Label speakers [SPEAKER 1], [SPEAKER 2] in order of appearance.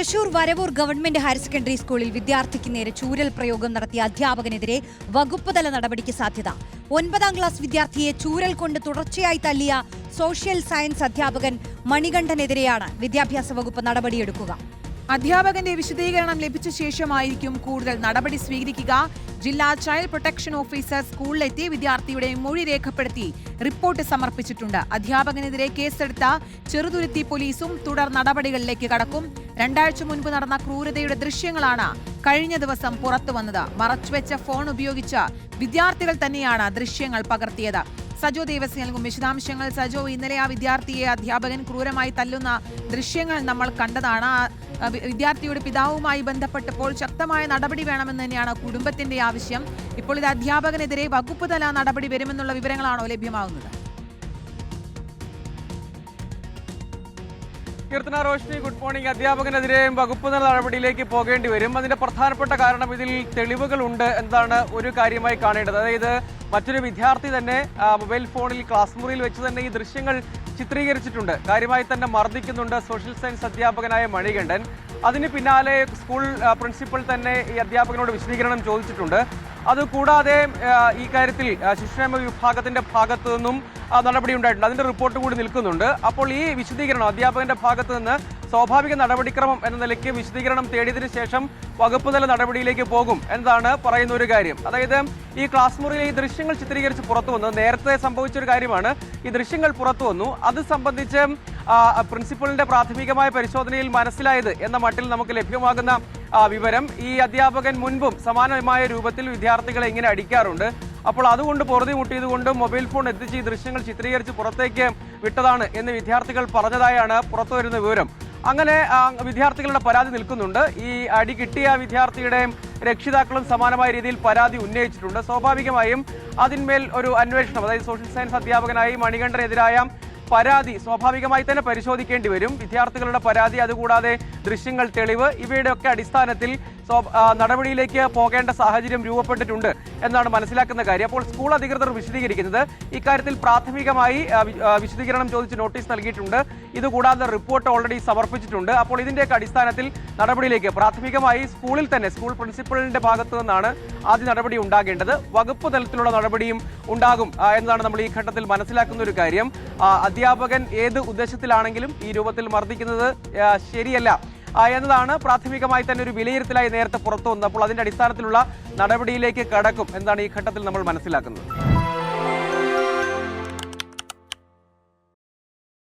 [SPEAKER 1] Thrissur Varavoor government higher secondary സ്കൂളിൽ വിദ്യാർത്ഥിക്ക് നേരെ ചൂരൽ പ്രയോഗം നടത്തിയ അധ്യാപകനെതിരെ വകുപ്പുതല നടപടിക്ക് സാധ്യത. 9ാം ക്ലാസ് വിദ്യാർത്ഥിയെ ചൂരൽ കൊണ്ട് തുടർച്ചയായി തല്ലിയ സോഷ്യൽ സയൻസ് അധ്യാപകൻ മണികണ്ഠനെതിരെയാണ് വിദ്യാഭ്യാസ വകുപ്പ് നടപടിയെടുക്കുക.
[SPEAKER 2] അധ്യാപകന്റെ വിശദീകരണം ലഭിച്ച ശേഷമായിരിക്കും കൂടുതൽ നടപടി സ്വീകരിക്കുക. ജില്ലാ ചൈൽഡ് പ്രൊട്ടക്ഷൻ ഓഫീസർ സ്കൂളിലെത്തി വിദ്യാർത്ഥിയുടെ മൊഴി രേഖപ്പെടുത്തി റിപ്പോർട്ട് സമർപ്പിച്ചിട്ടുണ്ട്. അധ്യാപകനെതിരെ കേസെടുത്ത ചെറുതുരുത്തി പോലീസും തുടർ നടപടികളിലേക്ക് കടക്കും. 2 ആഴ്ച മുൻപ് നടന്ന ക്രൂരതയുടെ ദൃശ്യങ്ങളാണ് കഴിഞ്ഞ ദിവസം പുറത്തുവന്നത്. മറച്ചുവെച്ച ഫോൺ ഉപയോഗിച്ച് വിദ്യാർത്ഥികൾ തന്നെയാണ് ദൃശ്യങ്ങൾ പകർത്തിയത്. സജോ ദേവസി നൽകും വിശദാംശങ്ങൾ. സജോ, ഇന്നലെ ആ വിദ്യാർത്ഥിയെ അധ്യാപകൻ ക്രൂരമായി തല്ലുന്ന ദൃശ്യങ്ങൾ നമ്മൾ കണ്ടതാണ്. വിദ്യാർത്ഥിയുടെ പിതാവുമായി ബന്ധപ്പെട്ടപ്പോൾ ശക്തമായ നടപടി വേണമെന്ന് തന്നെയാണ് കുടുംബത്തിന്റെ ആവശ്യം. ഇപ്പോൾ ഇത് അധ്യാപകനെതിരെ വകുപ്പ് തല നടപടി വരുമെന്നുള്ള വിവരങ്ങളാണോ ലഭ്യമാകുന്നത്?
[SPEAKER 3] Keerthana, Roshni, good morning. അധ്യാപകനെതിരെയും വകുപ്പ് തല നടപടിയിലേക്ക് പോകേണ്ടി വരും. അതിന്റെ പ്രധാനപ്പെട്ട കാരണം ഇതിൽ തെളിവുകളുണ്ട് എന്നതാണ് ഒരു കാര്യമായി കാണേണ്ടത്. അതായത് മറ്റൊരു വിദ്യാർത്ഥി തന്നെ മൊബൈൽ ഫോണിൽ ക്ലാസ് മുറിയിൽ വെച്ച് തന്നെ ഈ ദൃശ്യങ്ങൾ ചിത്രീകരിച്ചിട്ടുണ്ട്. കാര്യമായി തന്നെ മർദ്ദിക്കുന്നുണ്ട് സോഷ്യൽ സയൻസ് അധ്യാപകനായ മണികണ്ഠൻ. അതിന് പിന്നാലെ സ്കൂൾ പ്രിൻസിപ്പൽ തന്നെ ഈ അധ്യാപകനോട് വിശദീകരണം ചോദിച്ചിട്ടുണ്ട്. അതുകൂടാതെ ഈ കാര്യത്തിൽ ശിശുക്ഷേമ വിഭാഗത്തിന്റെ ഭാഗത്തു നിന്നും നടപടി ഉണ്ടായിട്ടുണ്ട്. അതിന്റെ റിപ്പോർട്ട് കൂടി നിൽക്കുന്നുണ്ട്. അപ്പോൾ ഈ വിശദീകരണം അധ്യാപകന്റെ ഭാഗത്ത് നിന്ന് സ്വാഭാവിക നടപടിക്രമം എന്ന നിലയ്ക്ക് വിശദീകരണം തേടിയതിനു ശേഷം വകുപ്പ് തല നടപടിയിലേക്ക് പോകും എന്നതാണ് പറയുന്ന ഒരു കാര്യം. അതായത് ഈ ക്ലാസ് മുറിയിലെ ഈ ദൃശ്യങ്ങൾ ചിത്രീകരിച്ച് പുറത്തു വന്നത് നേരത്തെ സംഭവിച്ചൊരു കാര്യമാണ്. ഈ ദൃശ്യങ്ങൾ പുറത്തു വന്നു. അത് സംബന്ധിച്ച് പ്രിൻസിപ്പലിന്റെ പ്രാഥമികമായ പരിശോധനയിൽ മനസ്സിലായത് എന്ന മട്ടിൽ നമുക്ക് ലഭ്യമാകുന്ന വിവരം, ഈ അധ്യാപകൻ മുൻപും സമാനമായ രൂപത്തിൽ വിദ്യാർത്ഥികളെ ഇങ്ങനെ അടിക്കാറുണ്ട്. അപ്പോൾ അതുകൊണ്ട് പൊറുതി മുട്ടിയതുകൊണ്ട് മൊബൈൽ ഫോൺ എത്തിച്ച് ഈ ദൃശ്യങ്ങൾ ചിത്രീകരിച്ച് പുറത്തേക്ക് വിട്ടതാണ് എന്ന് വിദ്യാർത്ഥികൾ പറഞ്ഞതായാണ് പുറത്തുവരുന്ന വിവരം. അങ്ങനെ വിദ്യാർത്ഥികളുടെ പരാതി നിൽക്കുന്നുണ്ട്. ഈ അടി കിട്ടിയ വിദ്യാർത്ഥിയുടെ രക്ഷിതാക്കളും സമാനമായ രീതിയിൽ പരാതി ഉന്നയിച്ചിട്ടുണ്ട്. സ്വാഭാവികമായും അതിന്മേൽ ഒരു അന്വേഷണം, അതായത് സോഷ്യൽ സയൻസ് അധ്യാപകനായി മണികണ്ഠനെതിരായ പരാതി സ്വാഭാവികമായി തന്നെ പരിശോധിക്കേണ്ടി വരും. വിദ്യാർത്ഥികളുടെ പരാതി, അതുകൂടാതെ ദൃശ്യങ്ങൾ, തെളിവ്, ഇവയുടെയൊക്കെ അടിസ്ഥാനത്തിൽ നടപടിയിലേക്ക് പോകേണ്ട സാഹചര്യം രൂപപ്പെട്ടിട്ടുണ്ട് എന്നാണ് മനസ്സിലാക്കുന്ന കാര്യം. അപ്പോൾ സ്കൂൾ അധികൃതർ വിശദീകരിക്കുന്നത് ഇക്കാര്യത്തിൽ പ്രാഥമികമായി വിശദീകരണം ചോദിച്ച് നോട്ടീസ് നൽകിയിട്ടുണ്ട്. ഇതുകൂടാതെ റിപ്പോർട്ട് ഓൾറെഡി സമർപ്പിച്ചിട്ടുണ്ട്. അപ്പോൾ ഇതിന്റെയൊക്കെ അടിസ്ഥാനത്തിൽ നടപടിയിലേക്ക് പ്രാഥമികമായി സ്കൂളിൽ തന്നെ സ്കൂൾ പ്രിൻസിപ്പലിന്റെ ഭാഗത്തു നിന്നാണ് ആദ്യ നടപടി ഉണ്ടാകേണ്ടത്. വകുപ്പ് തലത്തിലുള്ള നടപടിയും ഉണ്ടാകും എന്നതാണ് നമ്മൾ ഈ ഘട്ടത്തിൽ മനസ്സിലാക്കുന്ന ഒരു കാര്യം. അധ്യാപകൻ ഏത് ഉദ്ദേശത്തിലാണെങ്കിലും ഈ രൂപത്തിൽ മർദ്ദിക്കുന്നത് ശരിയല്ല എന്നതാണ് പ്രാഥമികമായി തന്നെ ഒരു വിലയിരുത്തലായി നേരത്തെ പുറത്തു വന്നത്. അപ്പോൾ അതിന്റെ അടിസ്ഥാനത്തിലുള്ള നടപടിയിലേക്ക് കടക്കും എന്നാണ് ഈ ഘട്ടത്തിൽ നമ്മൾ മനസ്സിലാക്കുന്നത്.